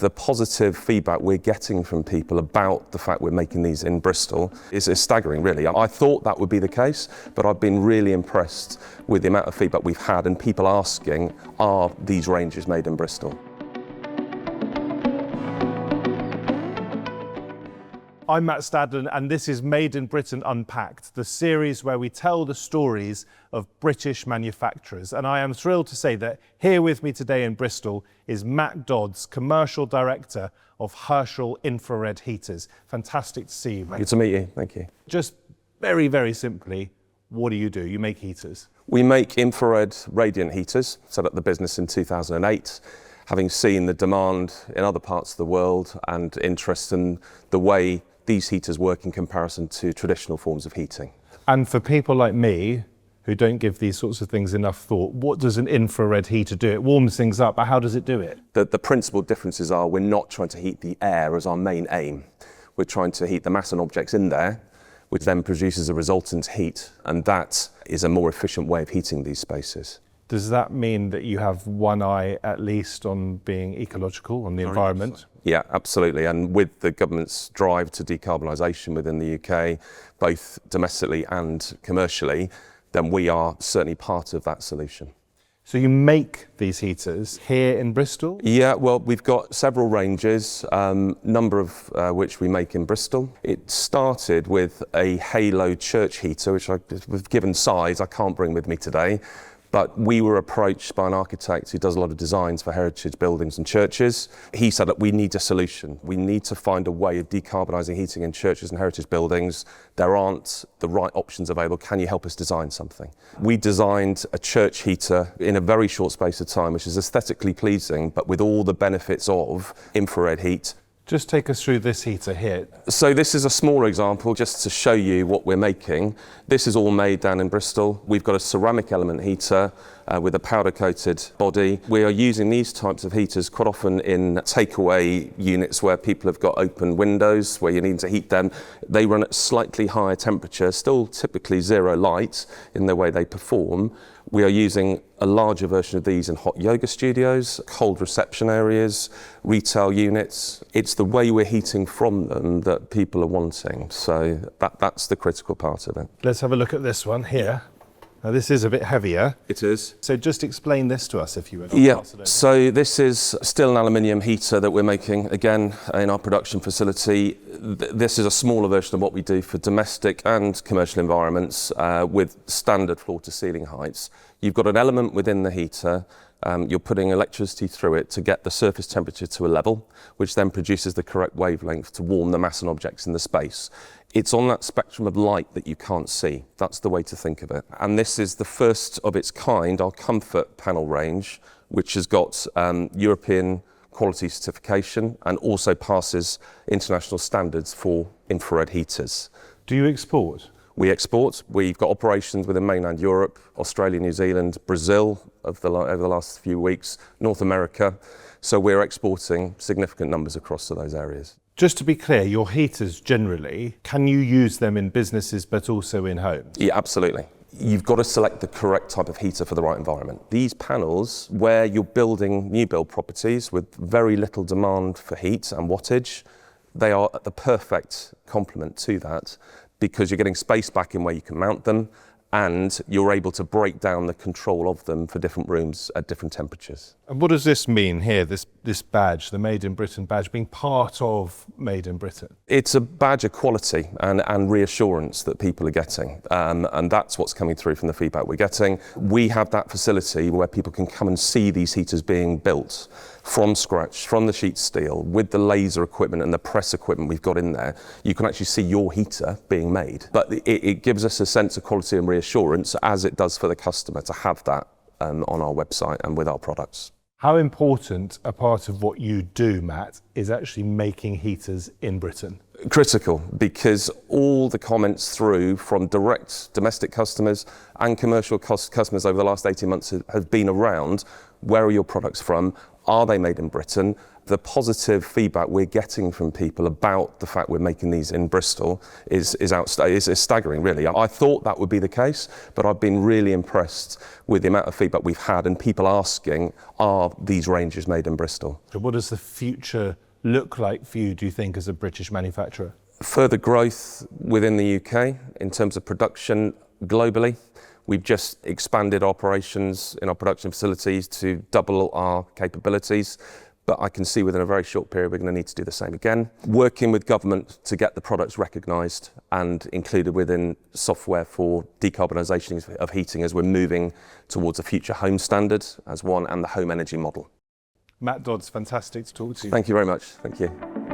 The positive feedback we're getting from people about the fact we're making these in Bristol is staggering, really. I thought that would be the case, but I've been really impressed with the amount of feedback we've had and people asking, are these ranges made in Bristol? I'm Matt Dodds, and this is Made in Britain Unpacked, the series where we tell the stories of British manufacturers. And I am thrilled to say that here with me today in Bristol is Matt Dodds, Commercial Director of Herschel Infrared Heaters. Fantastic to see you, mate. Good to meet you, thank you. Just very, very simply, what do? You make heaters? We make infrared radiant heaters, set up the business in 2008. Having seen the demand in other parts of the world and interest in the way these heaters work in comparison to traditional forms of heating. And for people like me, who don't give these sorts of things enough thought, what does an infrared heater do? It warms things up, but how does it do it? The principal differences are we're not trying to heat the air as our main aim. We're trying to heat the mass and objects in there, which then produces a resultant heat, and that is a more efficient way of heating these spaces. Does that mean that you have one eye at least on being ecological, on the environment? Yeah, absolutely. And with the government's drive to decarbonisation within the UK, both domestically and commercially, then we are certainly part of that solution. So you make these heaters here in Bristol? Yeah, well, we've got several ranges, number of which we make in Bristol. It started with a halo church heater, which with given size, I can't bring with me today. But we were approached by an architect who does a lot of designs for heritage buildings and churches. He said that we need a solution. We need to find a way of decarbonising heating in churches and heritage buildings. There aren't the right options available. Can you help us design something? We designed a church heater in a very short space of time, which is aesthetically pleasing, but with all the benefits of infrared heat. Just take us through this heater here. So this is a smaller example just to show you what we're making. This is all made down in Bristol. We've got a ceramic element heater with a powder coated body. We are using these types of heaters quite often in takeaway units where people have got open windows where you need to heat them. They run at slightly higher temperature, still typically zero light in the way they perform. We are using a larger version of these in hot yoga studios, cold reception areas, retail units. It's the way we're heating from them that people are wanting. So that's the critical part of it. Let's have a look at this one here. Now this is a bit heavier. It is. So just explain this to us if you would. Yeah, so this is still an aluminium heater that we're making, again, in our production facility. This is a smaller version of what we do for domestic and commercial environments with standard floor to ceiling heights. You've got an element within the heater. You're putting electricity through it to get the surface temperature to a level, which then produces the correct wavelength to warm the mass and objects in the space. It's on that spectrum of light that you can't see. That's the way to think of it. And this is the first of its kind, our comfort panel range, which has got European quality certification and also passes international standards for infrared heaters. Do you export? We export. We've got operations within mainland Europe, Australia, New Zealand, Brazil over the last few weeks, North America. So we're exporting significant numbers across to those areas. Just to be clear, your heaters generally, can you use them in businesses but also in homes? Yeah, absolutely. You've got to select the correct type of heater for the right environment. These panels, where you're building new build properties with very little demand for heat and wattage, they are the perfect complement to that because you're getting space back in where you can mount them and you're able to break down the control of them for different rooms at different temperatures. And what does this mean here, this badge, the Made in Britain badge, being part of Made in Britain? It's a badge of quality and reassurance that people are getting, and that's what's coming through from the feedback we're getting. We have that facility where people can come and see these heaters being built from scratch, from the sheet steel, with the laser equipment and the press equipment we've got in there. You can actually see your heater being made. But it gives us a sense of quality and reassurance, as it does for the customer, to have that on our website and with our products. How important a part of what you do, Matt, is actually making heaters in Britain? Critical, because all the comments through from direct domestic customers and commercial customers over the last 18 months have been around, where are your products from? Are they made in Britain? The positive feedback we're getting from people about the fact we're making these in Bristol is staggering, really. I thought that would be the case, but I've been really impressed with the amount of feedback we've had and people asking, are these ranges made in Bristol? So what does the future look like for you, do you think, as a British manufacturer? Further growth within the UK in terms of production globally. We've just expanded operations in our production facilities to double our capabilities, but I can see within a very short period we're going to need to do the same again. Working with government to get the products recognised and included within software for decarbonisation of heating as we're moving towards a future home standard as one, and the home energy model. Matt Dodds, fantastic to talk to you. Thank you very much. Thank you.